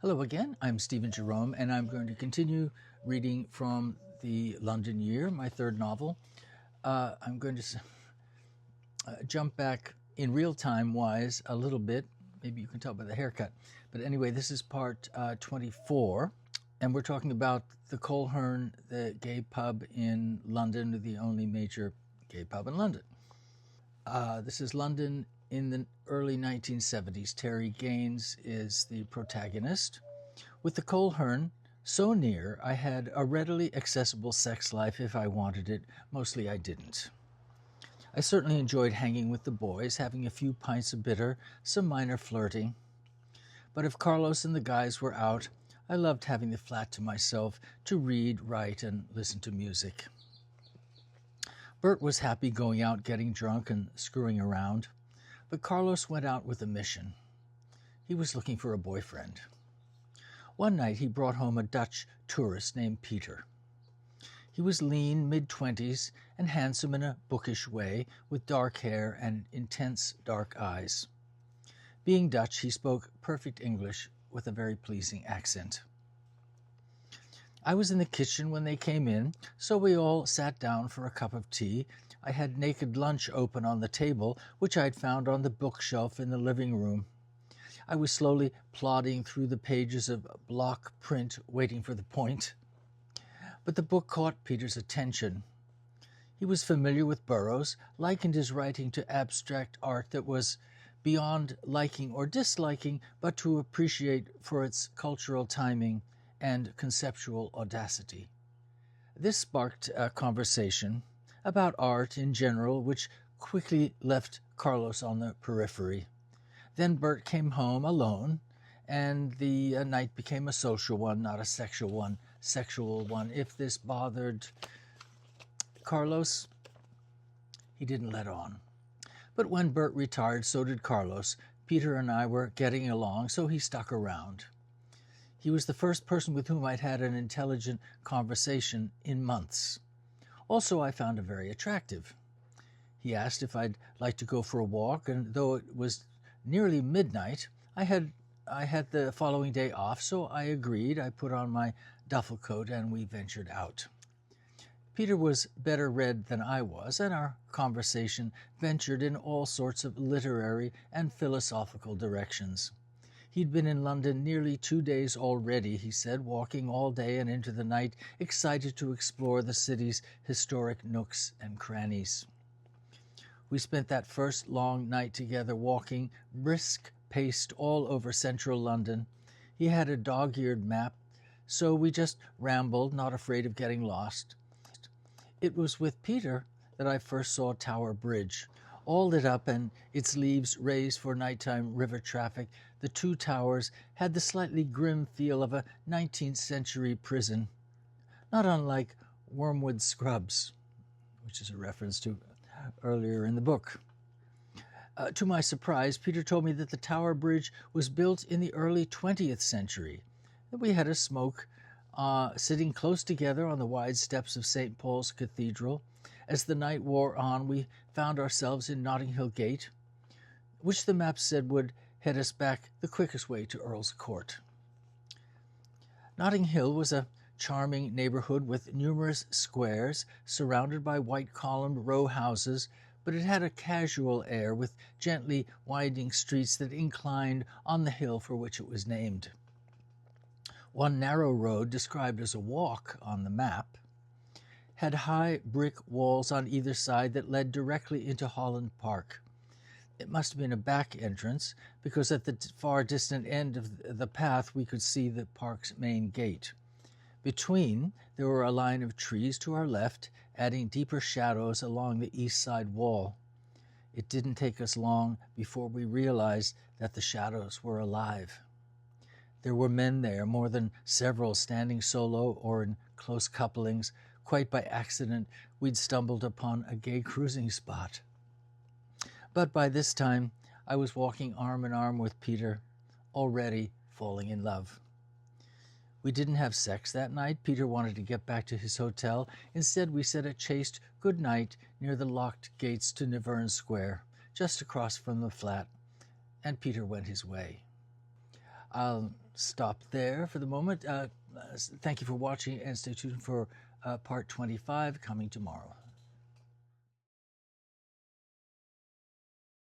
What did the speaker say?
Hello again, I'm Stephen Jerome, and I'm going to continue reading from The London Year, my third novel. I'm going to jump back in real time wise a little bit. Maybe you can tell by the haircut. But anyway, this is part 24, and we're talking about the Coleherne, the gay pub in London, the only major gay pub in London. This is London in the early 1970s. Terry Gaines is the protagonist. With the Coleherne so near, I had a readily accessible sex life if I wanted it. Mostly I didn't. I certainly enjoyed hanging with the boys, having a few pints of bitter, some minor flirting. But if Carlos and the guys were out, I loved having the flat to myself to read, write, and listen to music. Bert was happy going out, getting drunk, and screwing around. But Carlos went out with a mission. He was looking for a boyfriend. One night he brought home a Dutch tourist named Peter. He was lean, mid-20s, and handsome in a bookish way, with dark hair and intense dark eyes. Being Dutch, he spoke perfect English with a very pleasing accent. I was in the kitchen when they came in, so we all sat down for a cup of tea. I had Naked Lunch open on the table, which I'd found on the bookshelf in the living room. I was slowly plodding through the pages of block print, waiting for the point. But the book caught Peter's attention. He was familiar with Burroughs, likened his writing to abstract art that was beyond liking or disliking, but to appreciate for its cultural timing and conceptual audacity. This sparked a conversation about art in general, which quickly left Carlos on the periphery. Then Bert came home alone, and the night became a social one, not a sexual one. If this bothered Carlos, he didn't let on. But when Bert retired, so did Carlos. Peter and I were getting along, so he stuck around. He was the first person with whom I'd had an intelligent conversation in months. Also, I found him very attractive. He asked if I'd like to go for a walk, and though it was nearly midnight, I had the following day off, so I agreed. I put on my duffel coat, and we ventured out. Peter was better read than I was, and our conversation ventured in all sorts of literary and philosophical directions. He'd been in London nearly 2 days already, he said, walking all day and into the night, excited to explore the city's historic nooks and crannies. We spent that first long night together walking, brisk-paced all over central London. He had a dog-eared map, so we just rambled, not afraid of getting lost. It was with Peter that I first saw Tower Bridge. All lit up and its leaves raised for nighttime river traffic, the two towers had the slightly grim feel of a 19th century prison, not unlike Wormwood Scrubs, which is a reference to earlier in the book. To my surprise, Peter told me that the Tower Bridge was built in the early 20th century. We had a smoke, sitting close together on the wide steps of St. Paul's Cathedral. As the night wore on, we found ourselves in Notting Hill Gate, which the map said would head us back the quickest way to Earl's Court. Notting Hill was a charming neighborhood with numerous squares surrounded by white-columned row houses, but it had a casual air with gently winding streets that inclined on the hill for which it was named. One narrow road, described as a walk on the map, had high brick walls on either side that led directly into Holland Park. It must have been a back entrance, because at the far distant end of the path we could see the park's main gate. Between, there were a line of trees to our left, adding deeper shadows along the east side wall. It didn't take us long before we realized that the shadows were alive. There were men there, more than several, standing solo or in close couplings. Quite by accident, we'd stumbled upon a gay cruising spot. But by this time, I was walking arm in arm with Peter, already falling in love. We didn't have sex that night. Peter wanted to get back to his hotel. Instead, we said a chaste good night near the locked gates to Nivern Square, just across from the flat, and Peter went his way. I'll stop there for the moment. Thank you for watching, and stay tuned for part 25 coming tomorrow.